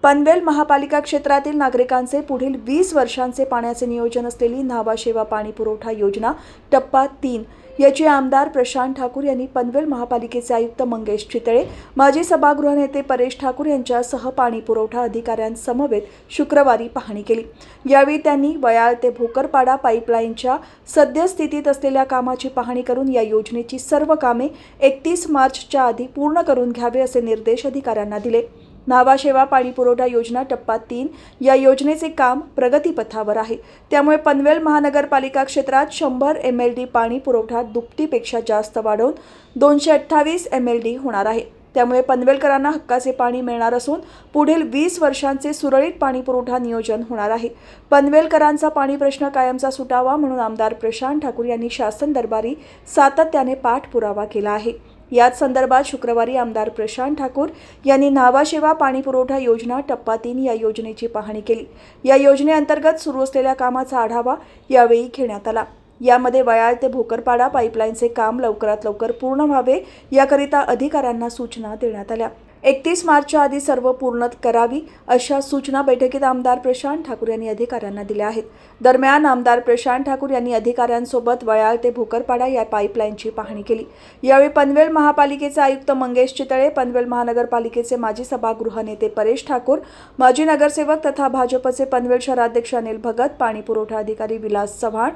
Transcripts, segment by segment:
पनवेल महापालिका क्षेत्रातील नागरिकांचे पुढील 20 वर्षांचे पाण्याचे नियोजन असलेली न्हावा शेवा पाणी पुरवठा योजना टप्पा 3 याची आमदार प्रशांत ठाकूर यांनी पनवेल महापालिकेचे आयुक्त मंगेश चितळे, माजी सभागृह नेते परेश ठाकूर यांच्यासह पाणी पुरवठा अधिकाऱ्यांसमवेत शुक्रवारी पाहणी केली। यावेळी त्यांनी वयाळ ते भोकरपाडा पाईपलाईनच्या सद्यस्थितीत असलेल्या कामाची पाहणी करून या योजनेची सर्व कामे 31 मार्चच्या आधी पूर्ण करून घ्यावे असे निर्देश अधिकाऱ्यांना दिले। न्हावा शेवा पाणी पुरवठा योजना टप्पा 3 या योजनेचे काम प्रगतीपथावर आहे। त्यामुळे पनवेल महानगरपालिका क्षेत्रात 100 MLD पाणी पुरवठा दुपटीपेक्षा जास्त वाढवून 228 MLD होणार आहे। त्यामुळे पनवेलकरांना हक्काचे पाणी मिळणार असून पुढील 20 वर्षांचे सुरळीत पाणी पुरवठा नियोजन होणार आहे। पनवेलकरांचा पाणी प्रश्न कायमचा सुटावा म्हणून आमदार प्रशांत ठाकूर यांनी शासन दरबारी सातत्याने पाठपुरावा केला आहे। याच संदर्भात शुक्रवारी आमदार प्रशांत ठाकूर यांनी न्हावा शेवा पाणी पुरवठा योजना टप्पा 3 या योजनेची पाहणी केली। या योजनेअंतर्गत सुरू असलेल्या कामाचा आढावा यावेळी घेण्यात आला। यामध्ये वयाळ ते भोकरपाडा पाईपलाईनचे काम लवकरात लवकर पूर्ण व्हावे याकरिता अधिकाऱ्यांना सूचना देण्यात आल्या। 31 मार्चच्या आधी सर्व पूर्ण करावी अशा सूचना बैठकीत आमदार प्रशांत ठाकूर यांनी अधिकाऱ्यांना दिल्या आहेत। दरम्यान आमदार प्रशांत ठाकूर यांनी अधिकाऱ्यांसोबत वयाळ ते भोकरपाडा या पाईपलाईनची पाहणी केली। यावेळी पनवेल महापालिकेचे आयुक्त मंगेश चितळे, पनवेल महानगरपालिकेचे माजी सभागृह नेते परेश ठाकूर, माजी नगरसेवक तथा भाजपचे पनवेल शहराध्यक्ष अनिल भगत, पाणी पुरवठा अधिकारी विलास चव्हाण,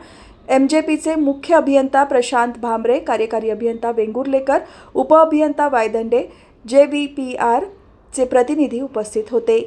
MJPचे मुख्य अभियंता प्रशांत भामरे, कार्यकारी अभियंता वेंगुर्लेकर, उपअभियंता वायदंडे, JVPR चे प्रतिनिधी उपस्थित होते।